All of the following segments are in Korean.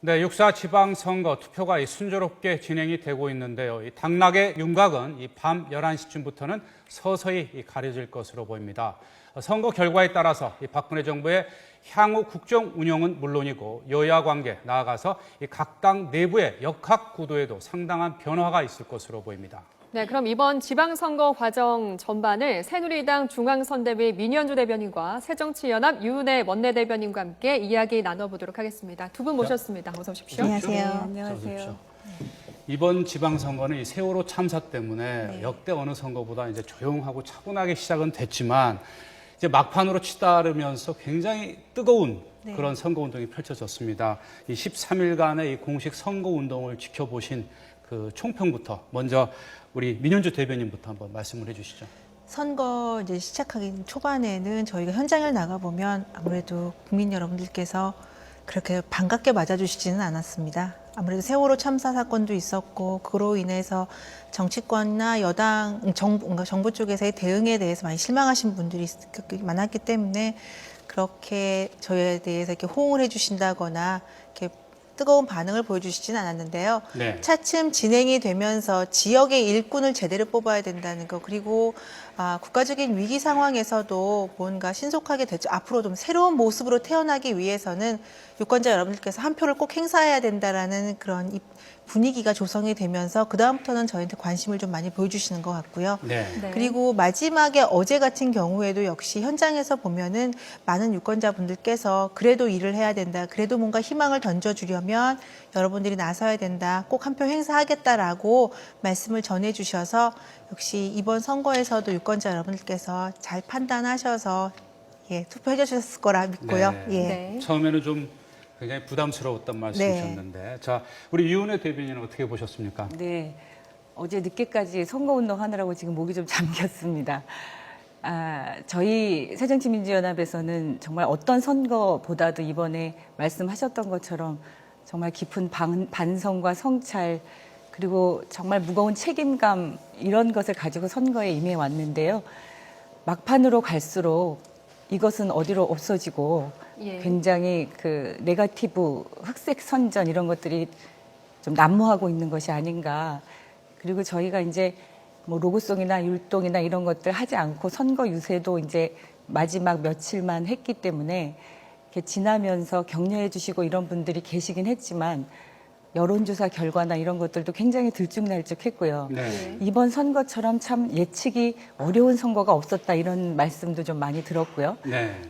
네, 6.4 지방선거 투표가 순조롭게 진행이 되고 있는데요. 이 당락의 윤곽은 밤 11시쯤부터는 서서히 가려질 것으로 보입니다. 선거 결과에 따라서 박근혜 정부의 향후 국정 운영은 물론이고 여야 관계, 나아가서 각 당 내부의 역학 구도에도 상당한 변화가 있을 것으로 보입니다. 네, 그럼 이번 지방선거 과정 전반을 새누리당 중앙선대위 민현주 대변인과 새정치연합 유은혜 원내대변인과 함께 이야기 나눠보도록 하겠습니다. 두 분 모셨습니다. 어서 오십시오. 안녕하세요. 안녕하세요. 이번 지방선거는 이 세월호 참사 때문에 역대 어느 선거보다 이제 조용하고 차분하게 시작은 됐지만 이제 막판으로 치달으면서 굉장히 뜨거운 그런 선거운동이 펼쳐졌습니다. 이 13일간의 이 공식 선거운동을 지켜보신 그 총평부터 먼저 우리 민현주 대변인부터 한번 말씀을 해주시죠. 선거 이제 시작하기 초반에는 저희가 현장을 나가보면 아무래도 국민 여러분들께서 그렇게 반갑게 맞아주시지는 않았습니다. 아무래도 세월호 참사 사건도 있었고 그로 인해서 정치권이나 여당, 정부 쪽에서의 대응에 대해서 많이 실망하신 분들이 많았기 때문에 그렇게 저희에 대해서 이렇게 호응을 해주신다거나 이렇게 뜨거운 반응을 보여주시진 않았는데요. 차츰 진행이 되면서 지역의 일꾼을 제대로 뽑아야 된다는 거, 그리고 국가적인 위기 상황에서도 뭔가 신속하게 앞으로 좀 새로운 모습으로 태어나기 위해서는 유권자 여러분들께서 한 표를 꼭 행사해야 된다라는 그런 분위기가 조성이 되면서 그다음부터는 저희한테 관심을 좀 많이 보여주시는 것 같고요. 그리고 마지막에 어제 같은 경우에도 역시 현장에서 보면은 많은 유권자분들께서 그래도 일을 해야 된다, 그래도 뭔가 희망을 던져주려면 여러분들이 나서야 된다, 꼭 한 표 행사하겠다라고 말씀을 전해주셔서 역시 이번 선거에서도 유권자 여러분들께서 잘 판단하셔서 투표해 주셨을 거라 믿고요. 처음에는 좀 굉장히 부담스러웠단 말씀이셨는데, 자, 우리 유은혜 대변인은 어떻게 보셨습니까? 네, 어제 늦게까지 선거운동 하느라고 지금 목이 좀 잠겼습니다. 저희 새정치민주연합에서는 정말 어떤 선거보다도 이번에 말씀하셨던 것처럼 정말 깊은 반성과 성찰, 그리고 정말 무거운 책임감, 이런 것을 가지고 선거에 임해 왔는데요. 막판으로 갈수록 이것은 어디로 없어지고 굉장히 그 네거티브, 흑색 선전 이런 것들이 좀 난무하고 있는 것이 아닌가. 그리고 저희가 이제 뭐 로고송이나 율동이나 이런 것들 하지 않고 선거 유세도 이제 마지막 며칠만 했기 때문에 이렇게 지나면서 격려해 주시고 이런 분들이 계시긴 했지만 여론조사 결과나 이런 것들도 굉장히 들쭉날쭉했고요. 이번 선거처럼 참 예측이 어려운 선거가 없었다, 이런 말씀도 좀 많이 들었고요.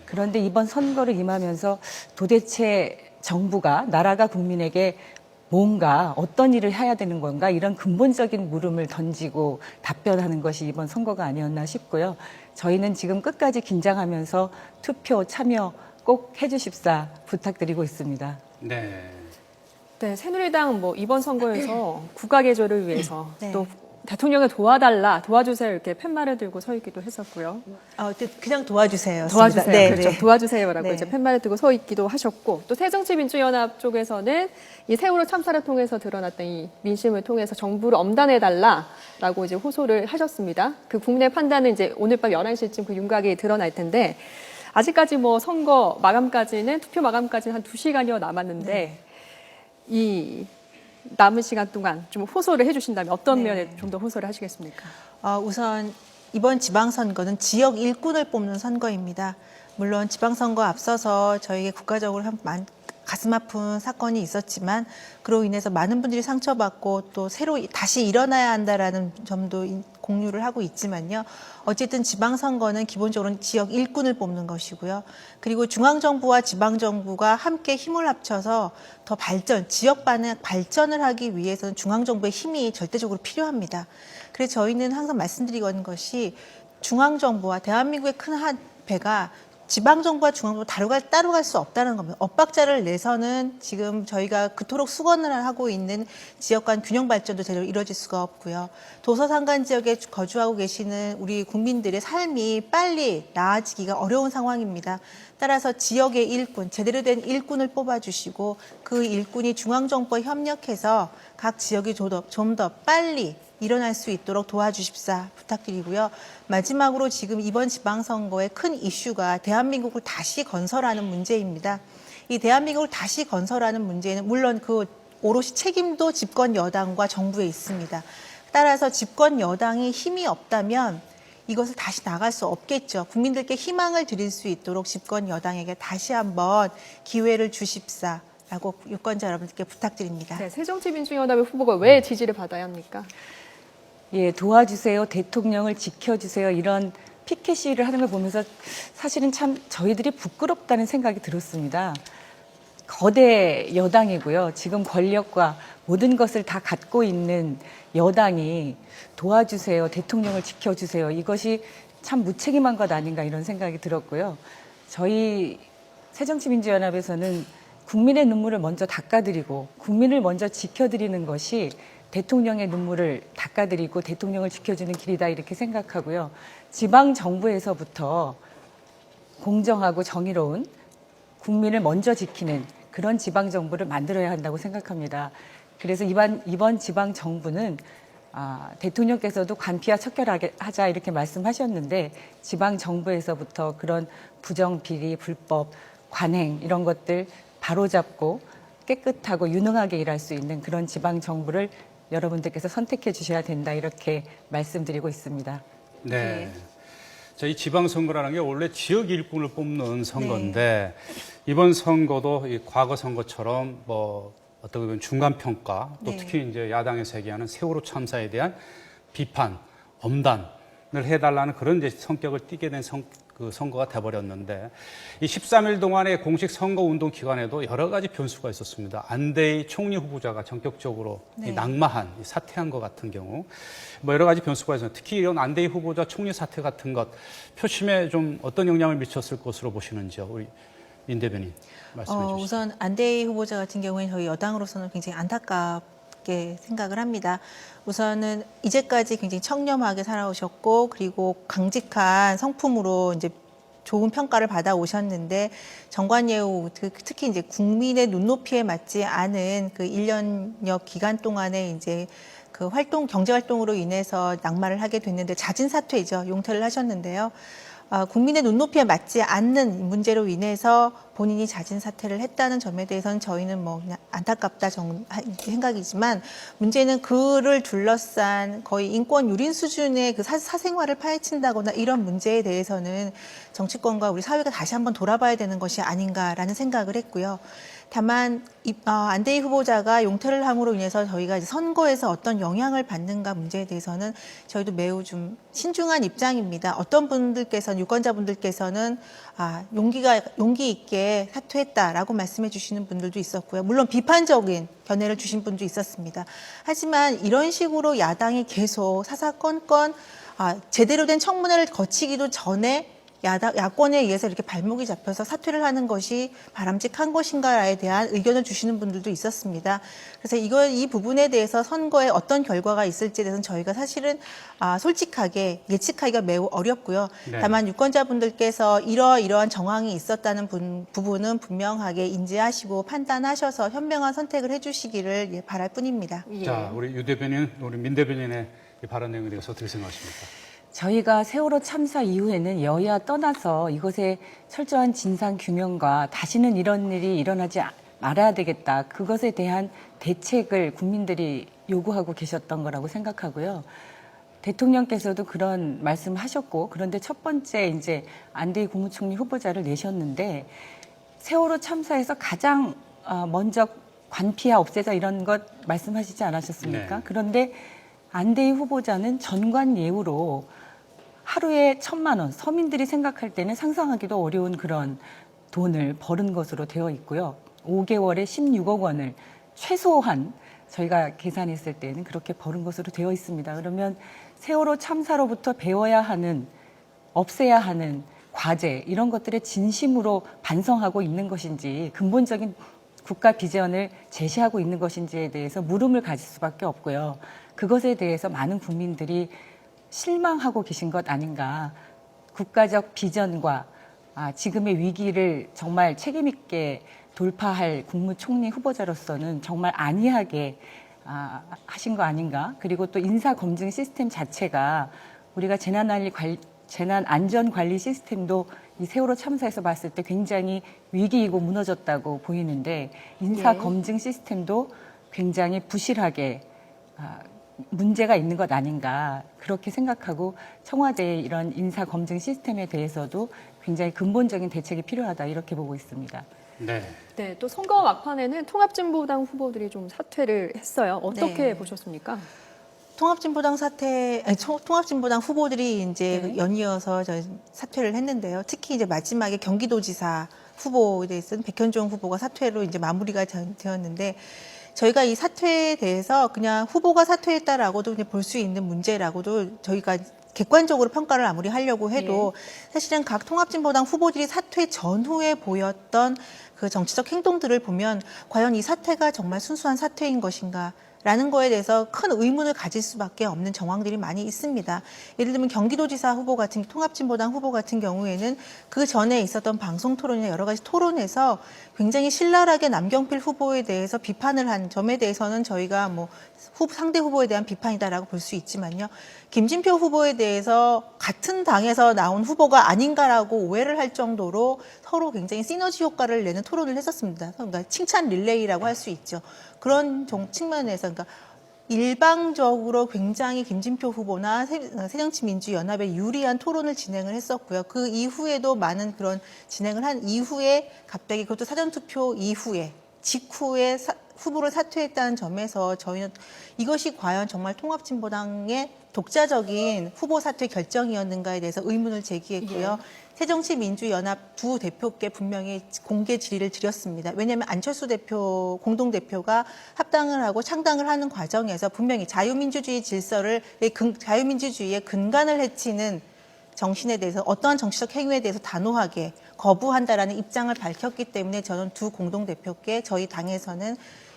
그런데 이번 선거를 임하면서 도대체 정부가, 나라가 국민에게 뭔가 어떤 일을 해야 되는 건가, 이런 근본적인 물음을 던지고 답변하는 것이 이번 선거가 아니었나 싶고요. 저희는 지금 끝까지 긴장하면서 투표 참여 꼭 해주십사 부탁드리고 있습니다. 네, 새누리당 이번 선거에서 국가 개조를 위해서 또 대통령을 도와주세요, 이렇게 팻말을 들고 서 있기도 했었고요. 그냥 도와주세요. 도와주세요. 그렇죠. 도와주세요라고 이제 팻말을 들고 서 있기도 하셨고, 또 새정치민주연합 쪽에서는 이 세월호 참사를 통해서 드러났던 이 민심을 통해서 정부를 엄단해달라라고 이제 호소를 하셨습니다. 그 국내 판단은 이제 오늘 밤 11시쯤 그 윤곽이 드러날 텐데, 아직까지 선거 마감까지는, 투표 마감까지는 한 2시간여 남았는데, 이 남은 시간 동안 좀 호소를 해주신다면 어떤 면에 좀 더 호소를 하시겠습니까? 우선 이번 지방선거는 지역 일꾼을 뽑는 선거입니다. 물론 지방선거 앞서서 저희에게 국가적으로 가슴 아픈 사건이 있었지만 그로 인해서 많은 분들이 상처받고 또 새로 다시 일어나야 한다라는 점도 공유를 하고 있지만요. 어쨌든 지방선거는 기본적으로 지역 일꾼을 뽑는 것이고요. 그리고 중앙정부와 지방정부가 함께 힘을 합쳐서 더 지역 발전을 하기 위해서는 중앙정부의 힘이 절대적으로 필요합니다. 그래서 저희는 항상 말씀드리는 것이 중앙정부와 대한민국의 큰 한 배가 지방정부와 중앙정부 따로 갈 수 없다는 겁니다. 엇박자를 내서는 지금 저희가 그토록 수건을 하고 있는 지역 간 균형 발전도 제대로 이루어질 수가 없고요. 도서산간 지역에 거주하고 계시는 우리 국민들의 삶이 빨리 나아지기가 어려운 상황입니다. 따라서 지역의 일꾼, 제대로 된 일꾼을 뽑아주시고 그 일꾼이 중앙정부와 협력해서 각 지역이 좀 더 빨리 일어날 수 있도록 도와주십사 부탁드리고요. 마지막으로 지금 이번 지방선거의 큰 이슈가 대한민국을 다시 건설하는 문제입니다. 이 대한민국을 다시 건설하는 문제는 물론 그 오롯이 책임도 집권 여당과 정부에 있습니다. 따라서 집권 여당이 힘이 없다면 이것을 다시 나갈 수 없겠죠. 국민들께 희망을 드릴 수 있도록 집권 여당에게 다시 한번 기회를 주십사라고 유권자 여러분들께 부탁드립니다. 네, 새정치민주연합의 후보가 왜 지지를 받아야 합니까? 예, 도와주세요, 대통령을 지켜주세요 이런 피켓 시위를 하는 걸 보면서 사실은 참 저희들이 부끄럽다는 생각이 들었습니다. 거대 여당이고요. 지금 권력과 모든 것을 다 갖고 있는 여당이 도와주세요, 대통령을 지켜주세요. 이것이 참 무책임한 것 아닌가 이런 생각이 들었고요. 저희 새정치민주연합에서는 국민의 눈물을 먼저 닦아드리고 국민을 먼저 지켜드리는 것이 대통령의 눈물을 닦아드리고 대통령을 지켜주는 길이다 이렇게 생각하고요. 지방 정부에서부터 공정하고 정의로운 국민을 먼저 지키는 그런 지방 정부를 만들어야 한다고 생각합니다. 그래서 이번 지방 정부는 대통령께서도 관피와 척결하게 하자 이렇게 말씀하셨는데 지방 정부에서부터 그런 부정, 비리, 불법, 관행 이런 것들 바로잡고 깨끗하고 유능하게 일할 수 있는 그런 지방 정부를 여러분들께서 선택해 주셔야 된다 이렇게 말씀드리고 있습니다. 네. 이 지방선거라는 게 원래 지역 일꾼을 뽑는 선거인데 이번 선거도 이 과거 선거처럼 뭐 어떻게 보면 중간 평가 또 네. 특히 이제 야당에서 얘기하는 세월호 참사에 대한 비판, 엄단을 해달라는 그런 이제 성격을 띠게 된 선거가 돼버렸는데 이 13일 동안의 공식 선거 운동 기간에도 여러 가지 변수가 있었습니다. 안대희 총리 후보자가 전격적으로 이 낙마한, 사퇴한 것 같은 경우 뭐 여러 가지 변수가 있어요. 특히 이런 안대희 후보자 총리 사퇴 같은 것 표심에 좀 어떤 영향을 미쳤을 것으로 보시는지요, 우리 민 대변인 말씀해 주시죠. 우선 안대희 후보자 같은 경우에는 저희 여당으로서는 굉장히 안타깝게 생각을 합니다. 우선은 이제까지 굉장히 청렴하게 살아오셨고 그리고 강직한 성품으로 이제 좋은 평가를 받아 오셨는데 정관예우 특히 이제 국민의 눈높이에 맞지 않은 그 1년여 기간 동안에 이제 그 경제 활동으로 인해서 낙마를 하게 됐는데 자진 사퇴죠. 용퇴를 하셨는데요. 국민의 눈높이에 맞지 않는 문제로 인해서 본인이 자진 사퇴를 했다는 점에 대해서는 저희는 뭐 그냥 안타깝다 생각이지만 문제는 그를 둘러싼 거의 인권 유린 수준의 그 사생활을 파헤친다거나 이런 문제에 대해서는 정치권과 우리 사회가 다시 한번 돌아봐야 되는 것이 아닌가라는 생각을 했고요. 다만 안대희 후보자가 용퇴를 함으로 인해서 저희가 이제 선거에서 어떤 영향을 받는가 문제에 대해서는 저희도 매우 좀 신중한 입장입니다. 어떤 분들께서는 유권자분들께서는 용기 있게 사퇴했다라고 말씀해 주시는 분들도 있었고요. 물론 비판적인 견해를 주신 분도 있었습니다. 하지만 이런 식으로 야당이 계속 사사건건 제대로 된 청문회를 거치기도 전에 야권에 의해서 이렇게 발목이 잡혀서 사퇴를 하는 것이 바람직한 것인가에 대한 의견을 주시는 분들도 있었습니다. 그래서 이 부분에 대해서 선거에 어떤 결과가 있을지에 대해서는 저희가 사실은 솔직하게 예측하기가 매우 어렵고요. 네. 다만 유권자분들께서 이러이러한 정황이 있었다는 부분은 분명하게 인지하시고 판단하셔서 현명한 선택을 해주시기를 바랄 뿐입니다. 자, 우리 유 대변인, 우리 민 대변인의 이 발언 내용에 대해서 어떻게 생각하십니까? 저희가 세월호 참사 이후에는 여야 떠나서 이것의 철저한 진상 규명과 다시는 이런 일이 일어나지 말아야 되겠다. 그것에 대한 대책을 국민들이 요구하고 계셨던 거라고 생각하고요. 대통령께서도 그런 말씀하셨고, 그런데 첫 번째 이제 안대희 국무총리 후보자를 내셨는데 세월호 참사에서 가장 먼저 관피와 없애자 이런 것 말씀하시지 않으셨습니까? 네. 그런데 안대희 후보자는 전관예우로 하루에 1,000만 원, 서민들이 생각할 때는 상상하기도 어려운 그런 돈을 벌은 것으로 되어 있고요. 5개월에 16억 원을 최소한 저희가 계산했을 때는 그렇게 벌은 것으로 되어 있습니다. 그러면 세월호 참사로부터 배워야 하는, 없애야 하는 과제, 이런 것들에 진심으로 반성하고 있는 것인지, 근본적인 국가 비전을 제시하고 있는 것인지에 대해서 물음을 가질 수밖에 없고요. 그것에 대해서 많은 국민들이 실망하고 계신 것 아닌가. 국가적 비전과 지금의 위기를 정말 책임 있게 돌파할 국무총리 후보자로서는 정말 안이하게 하신 거 아닌가. 그리고 또 인사검증 시스템 자체가 우리가 재난안전관리 시스템도 이 세월호 참사에서 봤을 때 굉장히 위기이고 무너졌다고 보이는데 인사 예. 검증 시스템도 굉장히 부실하게 문제가 있는 것 아닌가 그렇게 생각하고 청와대의 이런 인사 검증 시스템에 대해서도 굉장히 근본적인 대책이 필요하다 이렇게 보고 있습니다. 네. 네, 또 선거 막판에는 통합진보당 후보들이 좀 사퇴를 했어요. 어떻게 네. 보셨습니까? 통합진보당 후보들이 이제 네. 연이어서 사퇴를 했는데요. 특히 이제 마지막에 경기도지사 후보에 대해서는 백현종 후보가 사퇴로 이제 마무리가 되었는데 저희가 이 사퇴에 대해서 그냥 후보가 사퇴했다라고도 볼 수 있는 문제라고도 저희가 객관적으로 평가를 아무리 하려고 해도 사실은 각 통합진보당 후보들이 사퇴 전후에 보였던 그 정치적 행동들을 보면 과연 이 사퇴가 정말 순수한 사퇴인 것인가? 라는 거에 대해서 큰 의문을 가질 수밖에 없는 정황들이 많이 있습니다. 예를 들면 경기도지사 후보 같은 통합진보당 후보 같은 경우에는 그 전에 있었던 방송 토론이나 여러 가지 토론에서 굉장히 신랄하게 남경필 후보에 대해서 비판을 한 점에 대해서는 저희가 뭐 상대 후보에 대한 비판이다라고 볼 수 있지만요. 김진표 후보에 대해서 같은 당에서 나온 후보가 아닌가라고 오해를 할 정도로 서로 굉장히 시너지 효과를 내는 토론을 했었습니다. 그러니까 칭찬 릴레이라고 할 수 있죠. 그런 측면에서 그러니까 일방적으로 굉장히 김진표 후보나 새정치민주연합에 유리한 토론을 진행을 했었고요. 그 이후에도 많은 그런 진행을 한 이후에 갑자기 그것도 사전투표 이후에 직후에 후보를 사퇴했다는 점에서 저희는 이것이 과연 정말 통합진보당의 독자적인 후보 사퇴 결정이었는가에 대해서 의문을 제기했고요. 새정치민주연합 두 대표께 분명히 공개 질의를 드렸습니다. 왜냐하면 안철수 대표, 공동대표가 합당을 하고 창당을 하는 과정에서 분명히 자유민주주의 자유민주주의의 근간을 해치는 정신에 대해서 어떠한 정치적 행위에 대해서 단호하게 거부한다라는 입장을 밝혔기 때문에 저는 두 공동대표께 저희 당에서는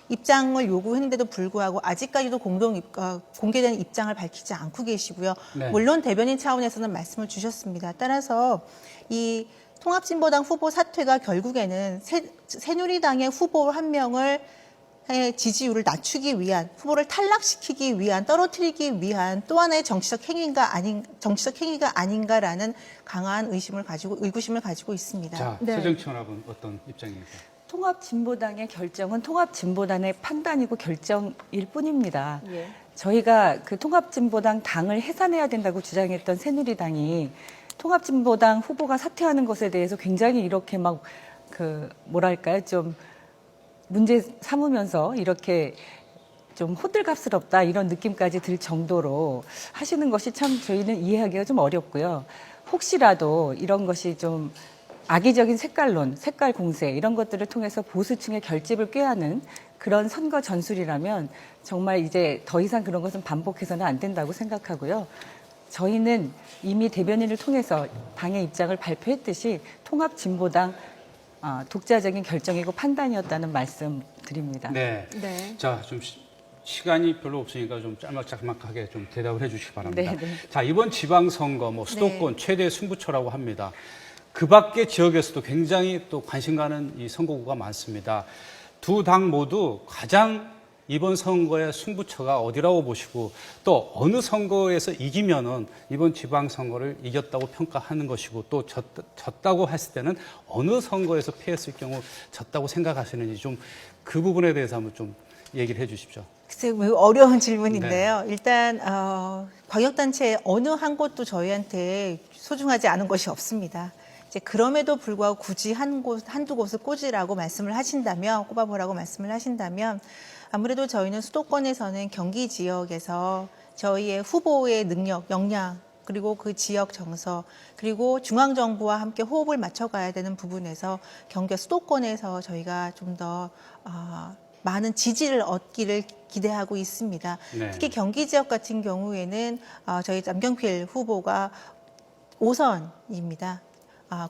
입장을 요구했는데도 불구하고 아직까지도 공개된 입장을 밝히지 않고 계시고요. 네. 물론 대변인 차원에서는 말씀을 주셨습니다. 따라서 이 통합진보당 후보 사퇴가 결국에는 새누리당의 후보 한 명을 지지율을 낮추기 위한, 후보를 탈락시키기 위한, 떨어뜨리기 위한 또 하나의 정치적 행위가 아닌가라는 강한 의구심을 가지고 있습니다. 자, 네. 새정치연합은 어떤 입장입니까? 통합진보당의 결정은 통합진보당의 판단이고 결정일 뿐입니다. 예. 저희가 그 통합진보당 당을 해산해야 된다고 주장했던 새누리당이 통합진보당 후보가 사퇴하는 것에 대해서 굉장히 이렇게 막 뭐랄까요, 좀 문제 삼으면서 이렇게 좀 호들갑스럽다 이런 느낌까지 들 정도로 하시는 것이 참 저희는 이해하기가 좀 어렵고요. 혹시라도 이런 것이 좀 악의적인 색깔론, 색깔 공세 이런 것들을 통해서 보수층의 결집을 꾀하는 그런 선거 전술이라면 정말 이제 더 이상 그런 것은 반복해서는 안 된다고 생각하고요. 저희는 이미 대변인을 통해서 당의 입장을 발표했듯이 통합진보당 독자적인 결정이고 판단이었다는 말씀 드립니다. 네. 네. 자, 좀 시간이 별로 없으니까 좀 짤막짤막하게 좀 대답을 해주시기 바랍니다. 네, 네. 자, 이번 지방선거 수도권 최대 승부처라고 합니다. 그 밖의 지역에서도 굉장히 또 관심 가는 이 선거구가 많습니다. 두 당 모두 가장 이번 선거의 승부처가 어디라고 보시고 또 어느 선거에서 이기면은 이번 지방선거를 이겼다고 평가하는 것이고 또 졌다고 했을 때는 어느 선거에서 패했을 경우 졌다고 생각하시는지 좀 그 부분에 대해서 한번 좀 얘기를 해 주십시오. 글쎄, 매우 어려운 질문인데요. 일단 광역단체 어느 한 곳도 저희한테 소중하지 않은 것이 없습니다. 이제 그럼에도 불구하고 굳이 한두 곳을 꼽으라고 말씀을 하신다면 아무래도 저희는 수도권에서는 경기 지역에서 저희의 후보의 능력, 역량, 그리고 그 지역 정서, 그리고 중앙정부와 함께 호흡을 맞춰가야 되는 부분에서 경기 수도권에서 저희가 좀 더 많은 지지를 얻기를 기대하고 있습니다. 네. 특히 경기 지역 같은 경우에는 저희 남경필 후보가 5선입니다.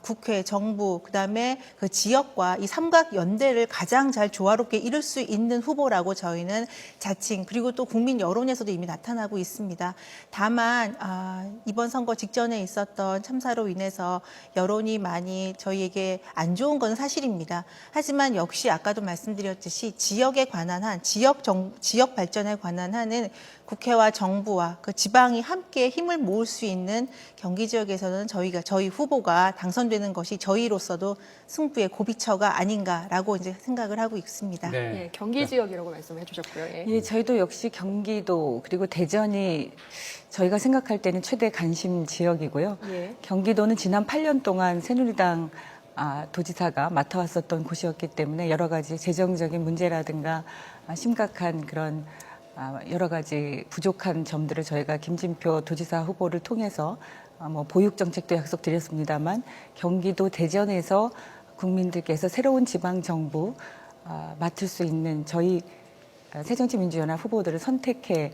국회, 정부, 그다음에 그 지역과 이 삼각 연대를 가장 잘 조화롭게 이룰 수 있는 후보라고 저희는 자칭 그리고 또 국민 여론에서도 이미 나타나고 있습니다. 다만 이번 선거 직전에 있었던 참사로 인해서 여론이 많이 저희에게 안 좋은 건 사실입니다. 하지만 역시 아까도 말씀드렸듯이 지역에 관한 한 지역 발전에 관한 한은 국회와 정부와 그 지방이 함께 힘을 모을 수 있는 경기 지역에서는 저희 후보가 당선되는 것이 저희로서도 승부의 고비처가 아닌가라고 이제 생각을 하고 있습니다. 네. 예, 경기 지역이라고 말씀해 주셨고요. 예. 예, 저희도 역시 경기도 그리고 대전이 저희가 생각할 때는 최대 관심 지역이고요. 예. 경기도는 지난 8년 동안 새누리당 도지사가 맡아왔었던 곳이었기 때문에 여러 가지 재정적인 문제라든가 심각한 그런 여러 가지 부족한 점들을 저희가 김진표 도지사 후보를 통해서 뭐 보육 정책도 약속드렸습니다만 경기도 대전에서 국민들께서 새로운 지방 정부 맡을 수 있는 저희 새정치민주연합 후보들을 선택해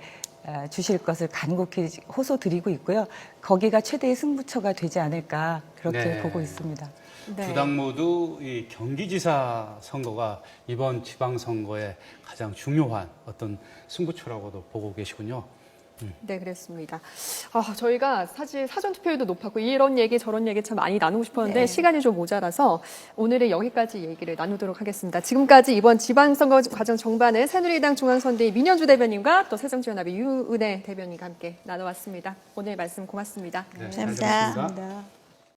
주실 것을 간곡히 호소드리고 있고요. 거기가 최대의 승부처가 되지 않을까 그렇게 네. 보고 있습니다. 네. 두 당 모두 이 경기지사 선거가 이번 지방선거의 가장 중요한 어떤 승부처라고도 보고 계시군요. 네, 그랬습니다. 저희가 사실 사전투표율도 높았고 이런 얘기 저런 얘기 참 많이 나누고 싶었는데 네. 시간이 좀 모자라서 오늘은 여기까지 얘기를 나누도록 하겠습니다. 지금까지 이번 지방선거 과정 정반을 새누리당 중앙선대위 민현주 대변인과 또 새정치연합의 유은혜 대변인과 함께 나눠왔습니다. 오늘 말씀 고맙습니다. 네, 감사합니다. 잘 들었습니다. 감사합니다.